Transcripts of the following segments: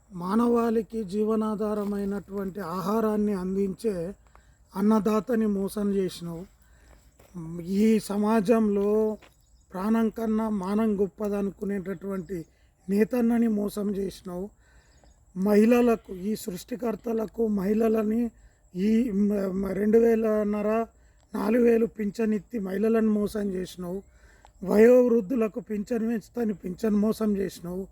మానవాళికి జీవనాధారమైనటువంటి ఆహారాన్ని అందించే అన్నదాతని మోసం చేసినావు. ఈ సమాజంలో ప్రాణం కన్నా మానం గొప్పదనుకునేటటువంటి నేతన్నని మోసం చేసినావు. మహిళలకు, ఈ సృష్టికర్తలకు మహిళలని ఈ 2000 4000 పింఛనిత్తి మహిళలను మోసం చేసినావు. వయోవృద్ధులకు పింఛన్ పెంచుతాని పింఛన్ మోసం చేసినావు.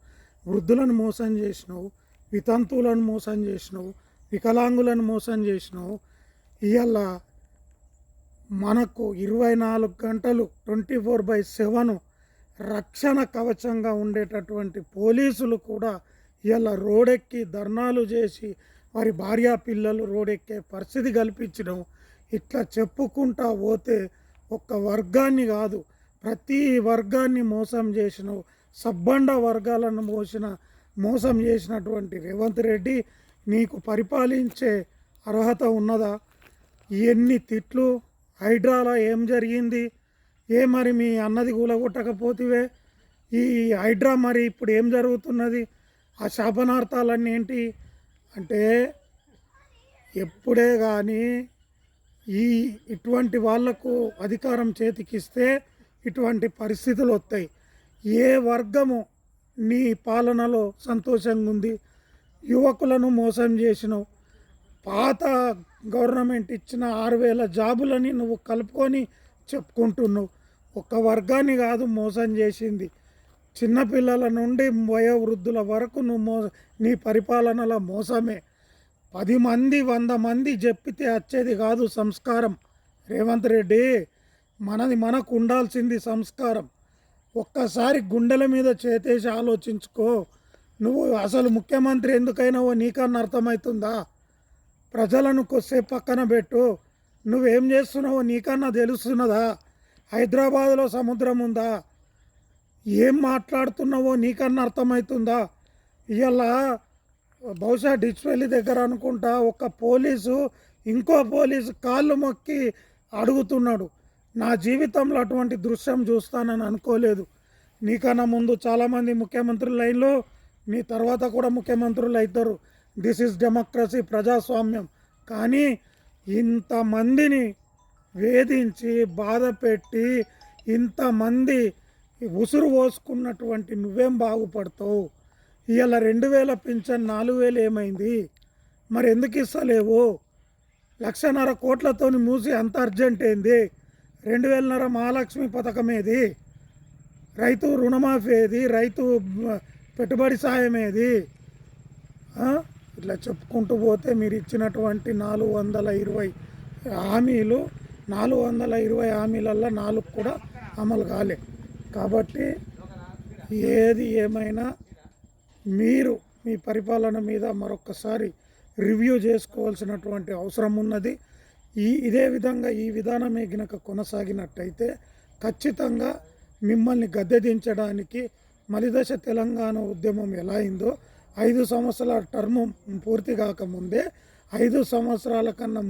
వృద్ధులను మోసం చేసినావు. వితంతువులను మోసం చేసినావు. వికలాంగులను మోసం చేసినావు. ఇవాళ మనకు 24 గంటలు 24/7 రక్షణ కవచంగా ఉండేటటువంటి పోలీసులు కూడా ఇవాళ రోడెక్కి ధర్నాలు చేసి వారి భార్యా పిల్లలు రోడెక్కే పరిస్థితి కల్పించడం. ఇట్లా చెప్పుకుంటా పోతే ఒక్క వర్గాన్ని కాదు, ప్రతి వర్గాన్ని మోసం చేసినావు. సబ్బండ వర్గాలను మోసం చేసినటువంటి రేవంత్ రెడ్డి, నీకు పరిపాలించే అర్హత ఉన్నదా? ఎన్ని తిట్లు, హైడ్రాలో ఏం జరిగింది? మరి మీ అన్నది కూలగొట్టకపోతివే? ఈ హైడ్రా మరి ఇప్పుడు ఏం జరుగుతున్నది? ఆ శాపనార్థాలన్నీ ఏంటి అంటే, ఎప్పుడే కానీ ఇటువంటి వాళ్లకు అధికారం చేతికిస్తే ఇటువంటి పరిస్థితులు వస్తాయి. ఏ వర్గము నీ పాలనలో సంతోషంగా ఉంది? యువకులను మోసం చేసినావు. పాత గవర్నమెంట్ ఇచ్చిన 6000 జాబులని నువ్వు కలుపుకొని చెప్పుకుంటున్నావు. ఒక వర్గాన్ని కాదు మోసం చేసింది, చిన్నపిల్లల నుండి వయోవృద్ధుల వరకు నీ పరిపాలనలో మోసమే. 10 మంది 100 మంది చెప్పితే వచ్చేది కాదు సంస్కారం. రేవంత్ రెడ్డి, మనకు ఉండాల్సింది సంస్కారం. ఒక్కసారి గుండెల మీద చేతేసి ఆలోచించుకో. నువ్వు అసలు ముఖ్యమంత్రి ఎందుకైనావో నీకన్నా అర్థమవుతుందా? ప్రజలను కొద్దిసేపు పక్కన పెట్టు. నువ్వేం చేస్తున్నావో నీకన్నా తెలుస్తున్నదా? హైదరాబాద్లో సముద్రం ఉందా? ఏం మాట్లాడుతున్నావో నీకన్నా అర్థమవుతుందా? ఇవాళ బహుశా డిచ్వెల్లి దగ్గర అనుకుంటా ఒక పోలీసు ఇంకో పోలీసు కాళ్ళు మొక్కి అడుగుతున్నాడు. నా జీవితంలో అటువంటి దృశ్యం చూస్తానని అనుకోలేదు. నీకన్నా ముందు చాలామంది ముఖ్యమంత్రులు లైన్లో, నీ తర్వాత కూడా ముఖ్యమంత్రులు అవుతారు. దిస్ ఈజ్ డెమోక్రసీ, ప్రజాస్వామ్యం. కానీ ఇంతమందిని వేధించి బాధ పెట్టి ఇంతమంది ఉసురు పోసుకున్నటువంటి నువ్వేం బాగుపడతావు? ఇవాళ 2000 పింఛన్ 4000 ఏమైంది? మరి ఎందుకు ఇస్తలేవు? 1,50,000 కోట్లతో మూసి అంత అర్జెంట్ ఏంది? 2,500 మహాలక్ష్మి పథకం ఏది? రైతు రుణమాఫీ ఏది? రైతు పెట్టుబడి సాయం ఏది? ఇట్లా చెప్పుకుంటూ పోతే మీరు ఇచ్చినటువంటి 420 హామీలు, 420 హామీలల్లో 4 కూడా అమలు కాలే. కాబట్టి ఏది ఏమైనా మీరు మీ పరిపాలన మీద మరొకసారి రివ్యూ చేసుకోవాల్సినటువంటి అవసరం ఉన్నది. ఇదే విధంగా ఈ విధానమే గినక కొనసాగినట్టయితే ఖచ్చితంగా మిమ్మల్ని గద్దెదించడానికి మలిదశ తెలంగాణ ఉద్యమం ఎలా అయిందో 5 సంవత్సరాల టర్మ్ పూర్తి కాకముందే 5 సంవత్సరాల కన్నా